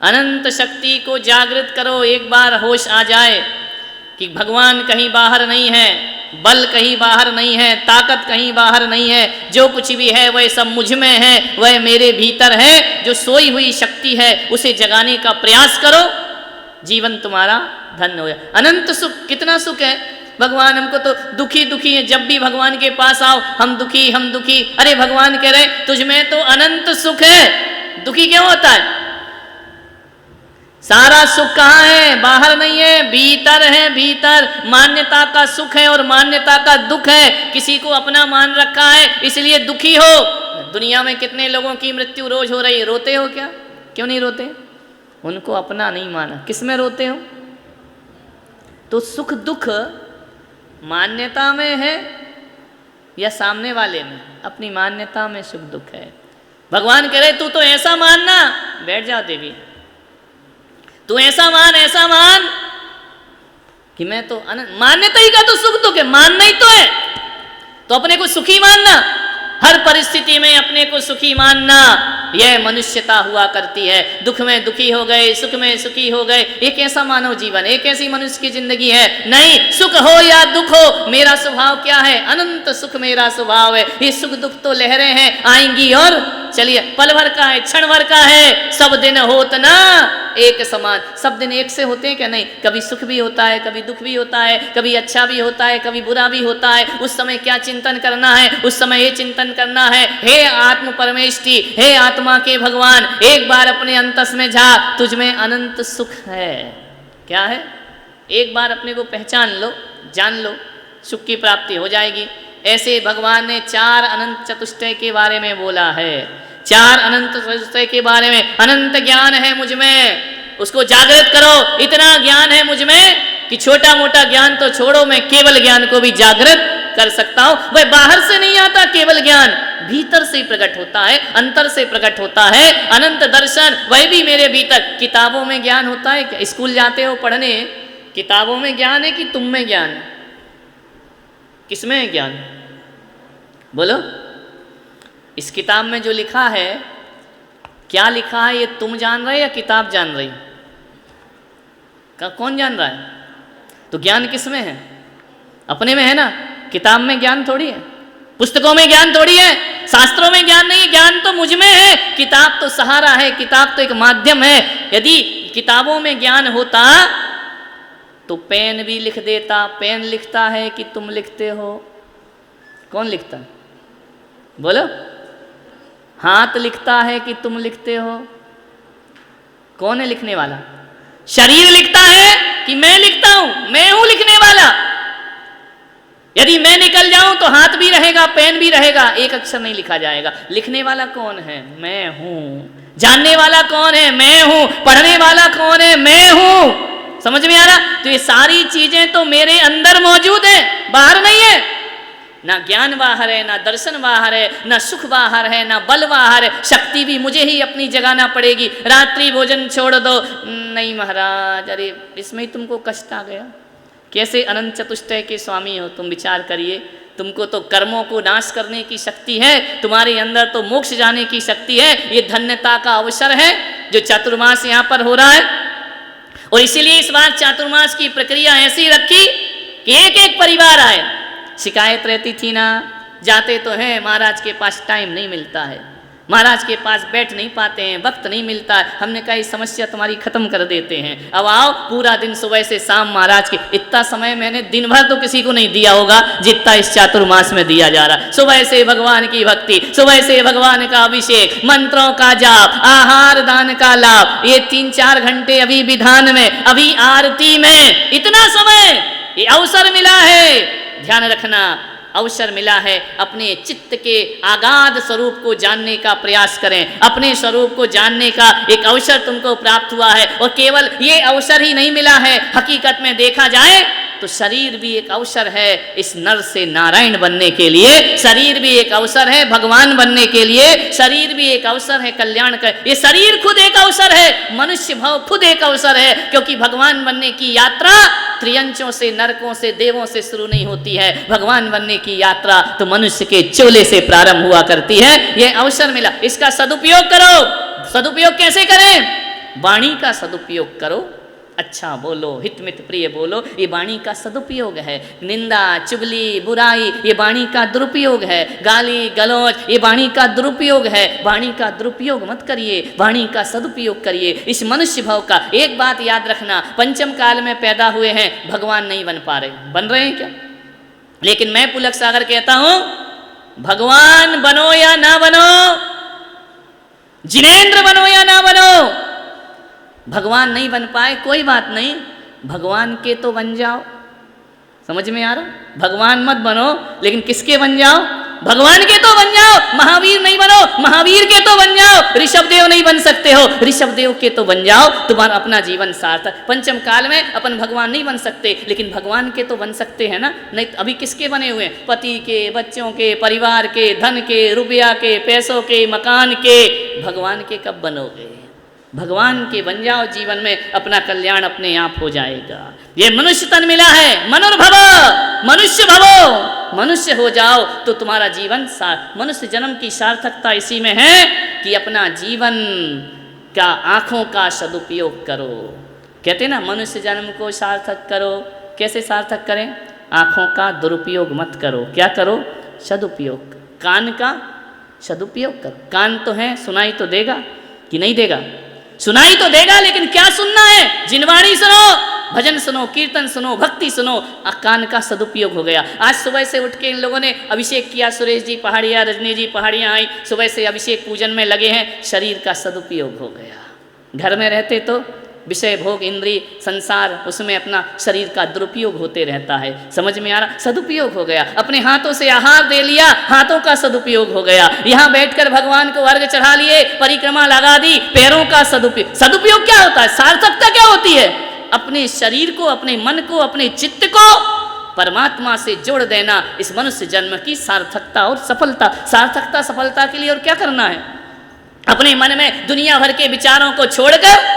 अनंत शक्ति को जागृत करो। एक बार होश आ जाए कि भगवान कहीं बाहर नहीं है, बल कहीं बाहर नहीं है, ताकत कहीं बाहर नहीं है, जो कुछ भी है वह सब मुझ में है, वह मेरे भीतर है। जो सोई हुई शक्ति है उसे जगाने का प्रयास करो, जीवन तुम्हारा धन्य हो जाए। अनंत सुख, कितना सुख है। भगवान हमको तो दुखी दुखी है, जब भी भगवान के पास आओ हम दुखी हम दुखी। अरे भगवान कह रहे तुझमें तो अनंत सुख है, दुखी क्यों होता है? सारा सुख कहाँ है? बाहर नहीं है, भीतर है। भीतर मान्यता का सुख है और मान्यता का दुख है। किसी को अपना मान रखा है इसलिए दुखी हो। दुनिया में कितने लोगों की मृत्यु रोज हो रही है, रोते हो क्या? क्यों नहीं रोते? उनको अपना नहीं माना। किस में रोते हो? तो सुख दुख मान्यता में है या सामने वाले में? अपनी मान्यता में सुख दुख है। भगवान कह रहे तू तो ऐसा मानना, बैठ जाओ देवी, तू ऐसा मान कि मैं तो मान्यता ही का तो सुख दुख है, मानना ही तो है। तो अपने को सुखी मानना, हर परिस्थिति में अपने को सुखी मानना, यह मनुष्यता हुआ करती है। दुख में दुखी हो गए, सुख में सुखी हो गए, ये कैसा मानव जीवन, एक ऐसी मनुष्य की जिंदगी है? नहीं, सुख हो या दुख हो, मेरा स्वभाव क्या है? अनंत सुख मेरा स्वभाव है। ये सुख दुख तो लहरें हैं, आएंगी और चलिए, पल भर का है, क्षण भर का है। सब दिन होत ना एक समान, सब दिन एक से होते हैं क्या? नहीं, कभी सुख भी होता है, कभी दुख भी होता है, कभी अच्छा भी होता है, कभी बुरा भी होता है। उस समय क्या चिंतन करना है? उस समय ये चिंतन करना है, हे आत्म परमेष्टि, हे आत्मा के भगवान, एक बार अपने अंतस में झांक, तुझ में अनंत सुख है। क्या है? एक बार अपने को पहचान लो, जान लो, सुख की प्राप्ति हो जाएगी। ऐसे भगवान ने 4 अनंत चतुष्टय के बारे में बोला है। 4 अनंत चतुष्टय के बारे में, अनंत ज्ञान है मुझ में, उसको जागृत करो। इतना ज्ञान है मुझ में कि छोटा मोटा ज्ञान तो छोड़ो, मैं केवल ज्ञान को भी जागृत कर सकता हूं। वह बाहर से नहीं आता, केवल ज्ञान भीतर से प्रकट होता है, अंतर से प्रकट होता है। अनंत दर्शन, वह भी मेरे भीतर। किताबों में ज्ञान होता है क्या? स्कूल जाते हो पढ़ने, किताबों में ज्ञान है कि तुम में ज्ञान है? किसमें है ज्ञान? बोलो। इस किताब में जो लिखा है, क्या लिखा है ये तुम जान रहे या किताब जान रही? कौन जान रहा है? तो ज्ञान किस में है? अपने में है ना। किताब में ज्ञान थोड़ी है, पुस्तकों में ज्ञान थोड़ी है, शास्त्रों में ज्ञान नहीं है। ज्ञान तो मुझ में है, किताब तो सहारा है, किताब तो एक माध्यम है। यदि किताबों में ज्ञान होता तो पेन भी लिख देता। पेन लिखता है कि तुम लिखते हो? कौन लिखता है? बोलो। हाथ लिखता है कि तुम लिखते हो? कौन है लिखने वाला? शरीर लिखता है कि मैं लिखता हूं? मैं हूं लिखने वाला। यदि मैं निकल जाऊं तो हाथ भी रहेगा, पेन भी रहेगा, एक अक्षर नहीं लिखा जाएगा। लिखने वाला कौन है? मैं हूं। जानने वाला कौन है? मैं हूं। पढ़ने वाला कौन है? मैं हूं। समझ में आ रहा? तो ये सारी चीजें तो मेरे अंदर मौजूद है, बाहर नहीं है। ना ज्ञान बाहर है, ना दर्शन बाहर है, ना सुख बाहर है, ना बल बाहर है। शक्ति भी मुझे ही अपनी जगाना पड़ेगी। रात्रि भोजन छोड़ दो। नहीं महाराज, अरे इसमें ही तुमको कष्ट आ गया। कैसे अनंत चतुष्टय के स्वामी हो तुम? विचार करिए। तुमको तो कर्मों को नाश करने की शक्ति है, तुम्हारे अंदर तो मोक्ष जाने की शक्ति है। ये धन्यता का अवसर है जो चातुर्मास यहाँ पर हो रहा है। और इसीलिए इस बार चातुर्मास की प्रक्रिया ऐसी रखी कि एक एक परिवार आए। शिकायत रहती थी ना, जाते तो हैं, महाराज के पास टाइम नहीं मिलता है, महाराज के पास बैठ नहीं पाते हैं, वक्त नहीं मिलता है। हमने कहा ये समस्या तुम्हारी खत्म कर देते हैं। अब आओ, पूरा दिन सुबह से शाम महाराज के। इतना समय मैंने दिन भर तो किसी को नहीं दिया होगा जितना इस चातुर्मास में दिया जा रहा। सुबह से भगवान की भक्ति, सुबह से भगवान का अभिषेक, मंत्रों का जाप, आहार दान का लाभ, ये 3-4 घंटे अभी विधान में, अभी आरती में, इतना समय, ये अवसर मिला है। ध्यान रखना, अवसर मिला है। अपने चित्त के आगाध स्वरूप को जानने का प्रयास करें। अपने स्वरूप को जानने का एक अवसर तुमको प्राप्त हुआ है। और केवल ये अवसर ही नहीं मिला है, हकीकत में देखा जाए तो शरीर भी एक अवसर है इस नर से नारायण बनने के लिए। शरीर भी एक अवसर है भगवान बनने के लिए। शरीर भी एक अवसर है कल्याण का। ये शरीर खुद एक अवसर है, मनुष्य भाव खुद एक अवसर है। क्योंकि भगवान बनने की यात्रा त्रियंचों से, नरकों से, देवों से शुरू नहीं होती है। भगवान बनने की यात्रा तो मनुष्य के चोले से प्रारंभ हुआ करती है। यह अवसर मिला, इसका सदुपयोग करो। सदुपयोग कैसे करें? वाणी का सदुपयोग करो, अच्छा बोलो, हित मित प्रिय बोलो, ये वाणी का सदुपयोग है। निंदा चुगली बुराई ये वाणी का दुरुपयोग है। गाली गलौज ये वाणी का दुरुपयोग है। वाणी का दुरुपयोग मत करिए, वाणी का सदुपयोग करिए। इस मनुष्य भाव का एक बात याद रखना, पंचम काल में पैदा हुए हैं, भगवान नहीं बन पा रहे। बन रहे हैं क्या? लेकिन मैं पुलक सागर कहता हूं, भगवान बनो या ना बनो, जिनेंद्र बनो या ना बनो, भगवान नहीं बन पाए कोई बात नहीं, भगवान के तो बन जाओ। समझ में आ रहा? भगवान मत बनो, लेकिन किसके बन जाओ? भगवान के तो बन जाओ। महावीर नहीं बनो, महावीर के तो बन जाओ। ऋषभदेव नहीं बन सकते हो, ऋषभदेव के तो बन जाओ, तुम्हारा अपना जीवन सार्थक। पंचम काल में अपन भगवान नहीं बन सकते, लेकिन भगवान के तो बन सकते हैं ना। नहीं अभी किसके बने हुए? पति के, बच्चों के, परिवार के, धन के, रुपया के, पैसों के, मकान के। भगवान के कब बनोगे? भगवान के बन जाओ, जीवन में अपना कल्याण अपने आप हो जाएगा। ये मनुष्य तन मिला है, मनुर्भव, मनुष्य भवो, मनुष्य हो जाओ तो तुम्हारा जीवन मनुष्य जन्म की सार्थकता इसी में है कि अपना जीवन का आंखों का सदुपयोग करो। कहते ना मनुष्य जन्म को सार्थक करो। कैसे सार्थक करें? आंखों का दुरुपयोग मत करो। क्या करो? सदुपयोग। कान का सदुपयोग करो। कान तो है, सुनाई तो देगा कि नहीं देगा? सुनाई तो देगा, लेकिन क्या सुनना है? जिनवाणी सुनो, भजन सुनो, कीर्तन सुनो, भक्ति सुनो। कान का सदुपयोग हो गया। आज सुबह से उठ के इन लोगों ने अभिषेक किया, सुरेश जी पहाड़िया, रजनी जी पहाड़िया आई, सुबह से अभिषेक पूजन में लगे हैं। शरीर का सदुपयोग हो गया। घर में रहते तो विषय भोग इंद्रिय संसार उसमें अपना शरीर का दुरुपयोग होते रहता है। समझ में आ रहा? सदुपयोग हो गया। अपने हाथों से आहार दे लिया, हाथों का सदुपयोग हो गया। यहाँ बैठकर भगवान को अर्घ चढ़ा लिए, परिक्रमा लगा दी, पैरों का सदुपयोग। सदुपयोग क्या होता है? सार्थकता क्या होती है? अपने शरीर को, अपने मन को, अपने चित्त को परमात्मा से जोड़ देना, इस मनुष्य जन्म की सार्थकता और सफलता। सार्थकता सफलता के लिए और क्या करना है? अपने मन में दुनिया भर के विचारों को छोड़कर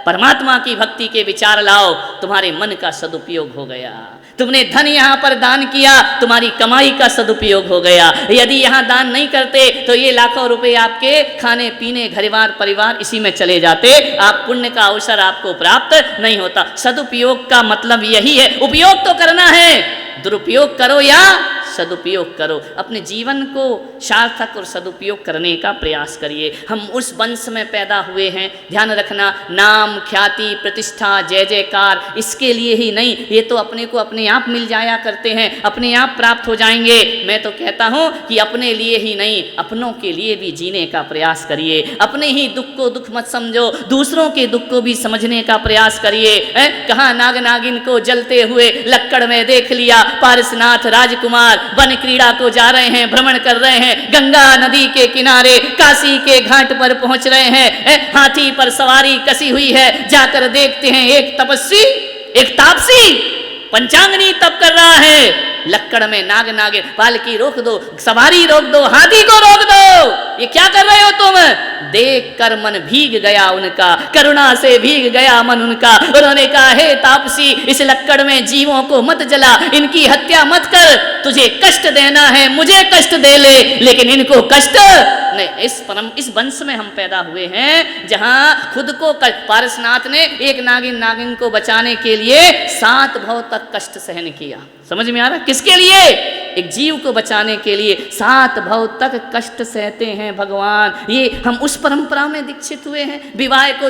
परमात्मा की भक्ति के विचार लाओ, तुम्हारे मन का सदुपयोग हो गया। तुमने धन यहाँ पर दान किया, तुम्हारी कमाई का सदुपयोग हो गया। यदि यहाँ दान नहीं करते तो ये लाखों रुपए आपके खाने पीने, घरबार परिवार इसी में चले जाते। आप पुण्य का अवसर आपको प्राप्त नहीं होता। सदुपयोग का मतलब यही है। उपयोग तो करना है, दुरुपयोग करो या सदुपयोग करो। अपने जीवन को सार्थक और सदुपयोग करने का प्रयास करिए। हम उस वंश में पैदा हुए हैं, ध्यान रखना। नाम ख्याति प्रतिष्ठा जय जयकार इसके लिए ही नहीं, ये तो अपने को अपने आप मिल जाया करते हैं, अपने आप प्राप्त हो जाएंगे। मैं तो कहता हूँ कि अपने लिए ही नहीं, अपनों के लिए भी जीने का प्रयास करिए। अपने ही दुख को दुख मत समझो, दूसरों के दुख को भी समझने का प्रयास करिए। कहाँ नाग नागिन को जलते हुए लक्कड़ में देख लिया, पारसनाथ राजकुमार वन क्रीड़ा को जा रहे हैं, भ्रमण कर रहे हैं, गंगा नदी के किनारे काशी के घाट पर पहुंच रहे हैं। हाथी पर सवारी कसी हुई है, जाकर देखते हैं एक तपस्वी, एक तापसी पंचांगनी तप कर रहा है। लक्कड़ में नाग नागिन, पालकी रोक दो, सवारी रोक दो, हाथी को रोक दो। ये क्या कर रहे हो तुम? देख कर मन भीग गया उनका, करुणा से भीग गया मन उनका। उन्होंने कहा, हे तापसी, इस लक्कड़ में जीवों को मत जला, इनकी हत्या मत कर। तुझे कष्ट देना है मुझे कष्ट दे ले, लेकिन इनको कष्ट नहीं। इस वंश में हम पैदा हुए हैं जहां खुद को पारसनाथ ने एक नागिन को बचाने के लिए 7 भव तक कष्ट सहन किया। समझ में आ रहा? किसके लिए? एक जीव को बचाने के लिए 7 भव तक कष्ट सहते हैं भगवान। ये हम उस परंपरा में दीक्षित हुए हैं। विवाह को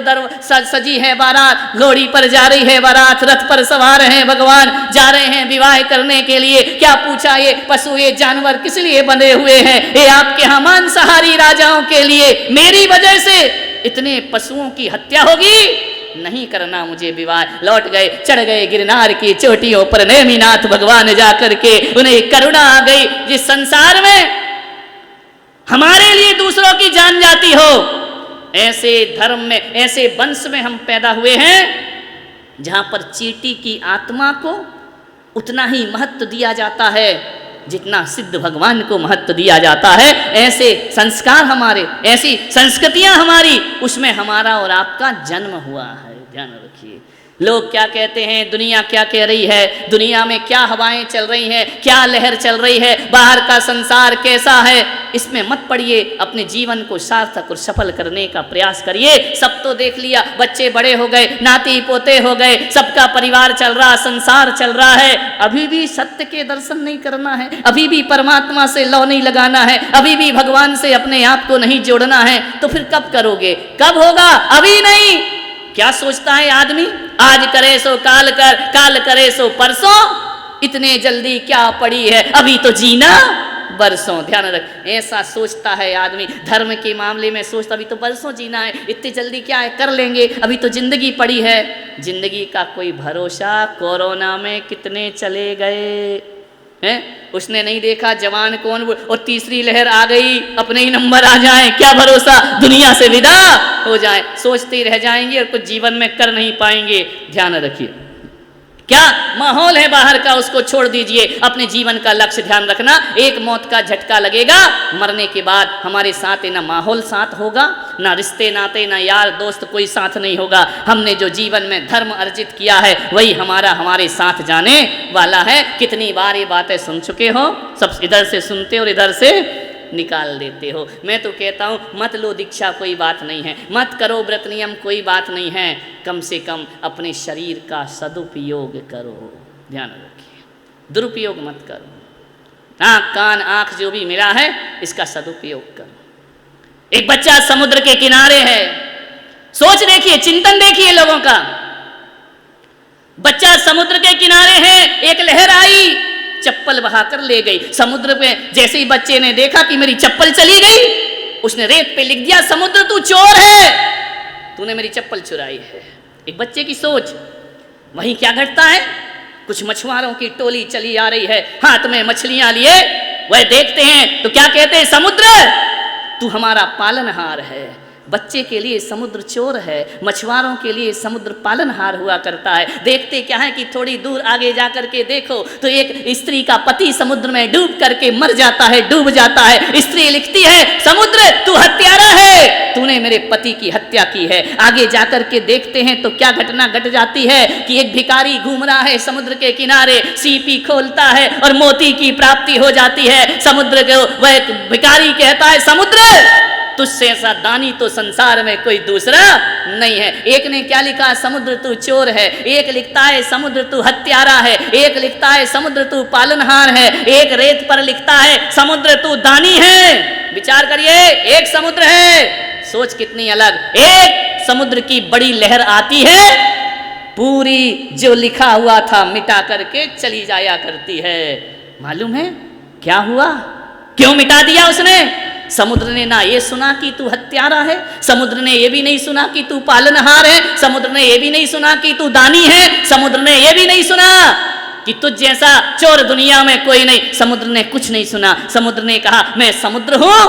सजी है बारात, घोड़ी पर जा रही है बारात, रथ पर सवार हैं भगवान, जा रहे हैं विवाह करने के लिए। क्या पूछा? ये पशु, ये जानवर किस लिए बंधे हुए हैं? ये आपके यहाँ मांसाहारी राजाओं के लिए। मेरी वजह से इतने पशुओं की हत्या होगी, नहीं करना मुझे विवाह। लौट गए, चढ़ गए गिरनार की चोटियों पर, नेमिनाथ भगवान जाकर के उन्हें करुणा आ गई। जिस संसार में हमारे लिए दूसरों की जान जाती हो, ऐसे धर्म में, ऐसे वंश में हम पैदा हुए हैं जहां पर चींटी की आत्मा को उतना ही महत्व दिया जाता है जितना सिद्ध भगवान को महत्व दिया जाता है। ऐसे संस्कार हमारे, ऐसी संस्कृतियां हमारी, उसमें हमारा और आपका जन्म हुआ है। ध्यान रखिए। लोग क्या कहते हैं, दुनिया क्या कह रही है, दुनिया में क्या हवाएं चल रही हैं, क्या लहर चल रही है, बाहर का संसार कैसा है, इसमें मत पड़िए, अपने जीवन को सार्थक और सफल करने का प्रयास करिए। सब तो देख लिया, बच्चे बड़े हो गए, नाती पोते हो गए, सबका परिवार चल रहा, संसार चल रहा है, अभी भी सत्य के दर्शन नहीं करना है, अभी भी परमात्मा से लौ नहीं लगाना है, अभी भी भगवान से अपने आप को नहीं जोड़ना है, तो फिर कब करोगे, कब होगा? अभी नहीं। क्या सोचता है आदमी, आज करे सो काल कर, काल करे सो परसों, इतने जल्दी क्या पड़ी है, अभी तो जीना बरसों। ध्यान रख, ऐसा सोचता है आदमी। धर्म के मामले में सोचता अभी तो बरसों जीना है, इतनी जल्दी क्या है, कर लेंगे, अभी तो जिंदगी पड़ी है। जिंदगी का कोई भरोसा, कोरोना में कितने चले गए हैं, उसने नहीं देखा जवान कौन, और तीसरी लहर आ गई, अपने ही नंबर आ जाए, क्या भरोसा दुनिया से विदा हो जाए। सोचते ही रह जाएंगे और कुछ जीवन में कर नहीं पाएंगे। ध्यान रखिए, क्या माहौल है बाहर का, उसको छोड़ दीजिए, अपने जीवन का लक्ष्य ध्यान रखना। एक मौत का झटका लगेगा, मरने के बाद हमारे साथ ना माहौल साथ होगा, ना रिश्ते नाते, ना यार दोस्त, कोई साथ नहीं होगा। हमने जो जीवन में धर्म अर्जित किया है वही हमारे साथ जाने वाला है। कितनी बार ये बातें सुन चुके हो, सब इधर से सुनते और इधर से निकाल देते हो। मैं तो कहता हूँ मत लो दीक्षा, कोई बात नहीं है, मत करो व्रत नियम, कोई बात नहीं है, कम से कम अपने शरीर का सदुपयोग करो। ध्यान रखिए, दुरुपयोग मत करो। नाक कान आँख जो भी मिला है इसका सदुपयोग करो। एक बच्चा समुद्र के किनारे है, सोच देखिए, चिंतन देखिए लोगों का। बच्चा समुद्र के किनारे है, एक लहर आई, चप्पल बहाकर ले गई। समुद्र पे जैसे ही बच्चे ने देखा कि मेरी चप्पल चली गई, उसने रेत पे लिख दिया, समुद्र तू चोर है, तूने मेरी चप्पल चुराई है। एक बच्चे की सोच। वहीं क्या घटता है, कुछ मछुआरों की टोली चली आ रही है, हाथ में मछलियां लिए, वह देखते हैं तो क्या कहते हैं, समुद्र तू हमारा पालनहार है। बच्चे के लिए समुद्र चोर है, मछुआरों के लिए समुद्र पालनहार हुआ करता है। देखते क्या है कि थोड़ी दूर आगे जा करके देखो तो एक स्त्री का पति समुद्र में डूब करके मर जाता है, डूब जाता है। स्त्री लिखती है, समुद्र तू हत्यारा है, तूने मेरे पति की हत्या की है। आगे जाकर के देखते हैं तो क्या घटना घट जाती है कि एक भिखारी घूम रहा है समुद्र के किनारे, सीपी खोलता है और मोती की प्राप्ति हो जाती है। समुद्र को वह भिखारी कहता है, समुद्र तुझसे ऐसा दानी तो संसार में कोई दूसरा नहीं है। एक ने क्या लिखा, समुद्र तू चोर है, एक लिखता है समुद्र तू हत्यारा है, एक लिखता है समुद्र तू पालनहार है, एक रेत पर लिखता है समुद्र तू दानी है। विचार करिए, एक समुद्र है, सोच कितनी अलग। एक समुद्र की बड़ी लहर आती है, पूरी जो लिखा हुआ था मिटा करके चली जाया करती है। मालूम है क्या हुआ, क्यों मिटा दिया उसने? समुद्र ने ना ये सुना कि तू हत्यारा है, समुद्र ने ये भी नहीं सुना कि तू पालनहार है, समुद्र ने ये भी नहीं सुना कि तू दानी है, समुद्र ने ये भी नहीं सुना कि तुझ जैसा चोर दुनिया में कोई नहीं। समुद्र ने कुछ नहीं सुना। समुद्र ने कहा, मैं समुद्र हूं,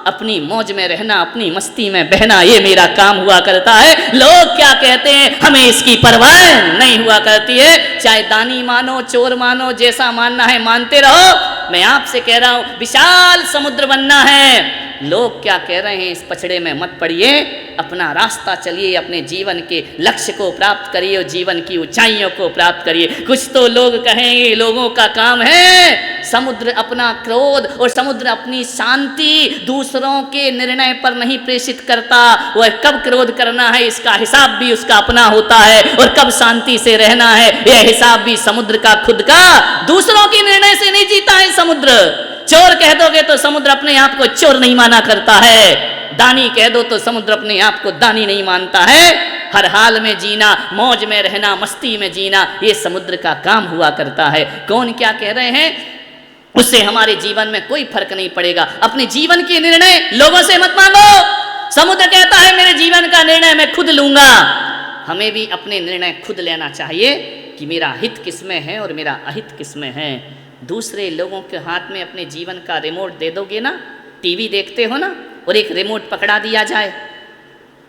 अपनी मौज में रहना, अपनी मस्ती में बहना, ये मेरा काम हुआ करता है। लोग क्या कहते हैं हमें इसकी परवाह नहीं हुआ करती है। चाहे दानी मानो, चोर मानो, जैसा मानना है मानते रहो। मैं आपसे कह रहा हूं, विशाल समुद्र बनना है। लोग क्या कह रहे हैं इस पछड़े में मत पड़िए, अपना रास्ता चलिए, अपने जीवन के लक्ष्य को प्राप्त करिए और जीवन की ऊंचाइयों को प्राप्त करिए। कुछ तो लोग कहेंगे लोगों का काम है समुद्र अपना क्रोध और समुद्र अपनी शांति दूसरों के निर्णय पर नहीं प्रेषित करता। वह कब क्रोध करना है इसका हिसाब भी उसका अपना होता है, और कब शांति से रहना है यह हिसाब भी समुद्र का खुद का। दूसरों के निर्णय से नहीं जीता है समुद्र। चोर कह दोगे तो समुद्र अपने आप को चोर नहीं माना करता है, दानी कह दो तो समुद्र अपने आप को दानी नहीं मानता है। हर हाल में जीना, मौज में रहना, मस्ती में जीना, ये समुद्र का काम हुआ करता है। कौन क्या कह रहे हैं उससे हमारे जीवन में कोई फर्क नहीं पड़ेगा। अपने जीवन के निर्णय लोगों से मत मांगो। समुद्र कहता है मेरे जीवन का निर्णय मैं खुद लूंगा। हमें भी अपने निर्णय खुद लेना चाहिए कि मेरा हित किसमें है और मेरा अहित किसमें है। दूसरे लोगों के हाथ में अपने जीवन का रिमोट दे दोगे ना, टीवी देखते हो ना, और एक रिमोट पकड़ा दिया जाए,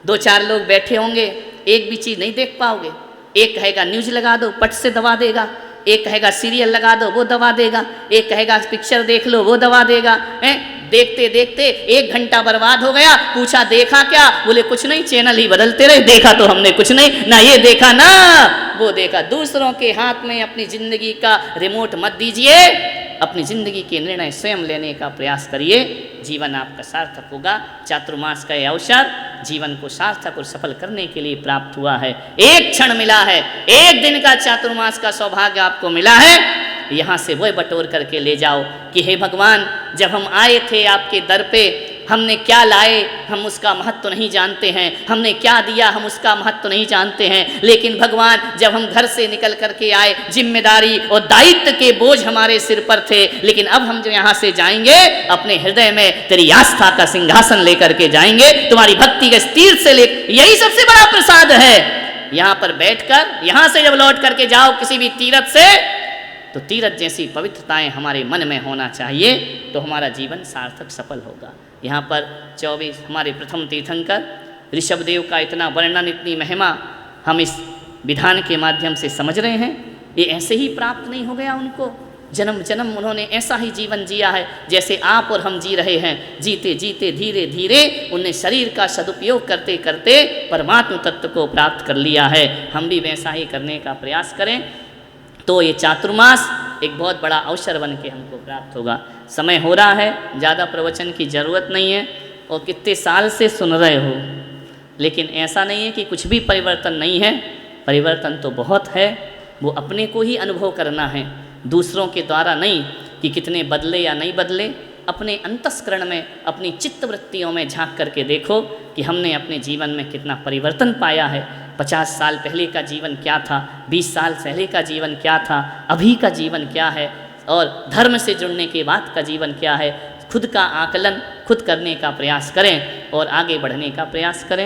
दो चार लोग बैठे होंगे, एक भी चीज़ नहीं देख पाओगे। एक कहेगा न्यूज लगा दो, पट से दबा देगा, एक कहेगा सीरियल लगा दो, वो दबा देगा, एक कहेगा पिक्चर देख लो, वो दबा देगा। देखते देखते 1 घंटा बर्बाद हो गया। पूछा देखा क्या, बोले कुछ नहीं, चैनल ही बदलते रहे, देखा तो हमने कुछ नहीं, ना ये देखा ना वो देखा। दूसरों के हाथ में अपनी ज़िंदगी का रिमोट मत दीजिए, अपनी ज़िंदगी के निर्णय स्वयं लेने का प्रयास करिए, जीवन आपका सार्थक होगा। चातुर्मास का यह अवसर जीवन को सार्थक और सफल करने के लिए प्राप्त हुआ है। एक क्षण मिला है, एक दिन का चातुर्मास का सौभाग्य आपको मिला है, यहाँ से वह बटोर करके ले जाओ कि हे भगवान, जब हम आए थे आपके दर पे, हमने क्या लाए हम उसका महत्व नहीं जानते हैं, हमने क्या दिया हम उसका महत्व नहीं जानते हैं, लेकिन भगवान जब हम घर से निकल करके आए, जिम्मेदारी और दायित्व के बोझ हमारे सिर पर थे, लेकिन अब हम जो यहाँ से जाएंगे अपने हृदय में तेरी आस्था का सिंहासन लेकर के जाएंगे, तुम्हारी भक्ति के तीर से ले, यही सबसे बड़ा प्रसाद है। यहाँ पर बैठकर, यहाँ से जब लौट करके जाओ किसी भी तीर्थ से, तो तीर्थ जैसी पवित्रताएं हमारे मन में होना चाहिए, तो हमारा जीवन सार्थक सफल होगा। यहाँ पर 24 हमारे प्रथम तीर्थंकर ऋषभदेव का इतना वर्णन, इतनी महिमा हम इस विधान के माध्यम से समझ रहे हैं। ये ऐसे ही प्राप्त नहीं हो गया उनको, जन्म जन्म उन्होंने ऐसा ही जीवन जिया है जैसे आप और हम जी रहे हैं। जीते जीते धीरे धीरे उन्हें शरीर का सदुपयोग करते करते परमात्म तत्व को प्राप्त कर लिया है। हम भी वैसा ही करने का प्रयास करें, तो ये चातुर्मास एक बहुत बड़ा अवसर बन के हमको प्राप्त होगा। समय हो रहा है, ज़्यादा प्रवचन की ज़रूरत नहीं है, और कितने साल से सुन रहे हो, लेकिन ऐसा नहीं है कि कुछ भी परिवर्तन नहीं है। परिवर्तन तो बहुत है, वो अपने को ही अनुभव करना है, दूसरों के द्वारा नहीं कि कितने बदले या नहीं बदले। अपने अंतस्करण में, अपनी चित्तवृत्तियों में झांक करके देखो कि हमने अपने जीवन में कितना परिवर्तन पाया है। 50 साल पहले का जीवन क्या था, 20 साल पहले का जीवन क्या था, अभी का जीवन क्या है, और धर्म से जुड़ने के बाद का जीवन क्या है। खुद का आकलन खुद करने का प्रयास करें और आगे बढ़ने का प्रयास करें।